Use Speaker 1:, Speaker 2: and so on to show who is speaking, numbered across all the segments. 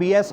Speaker 1: BS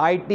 Speaker 1: IT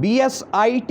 Speaker 1: BSIT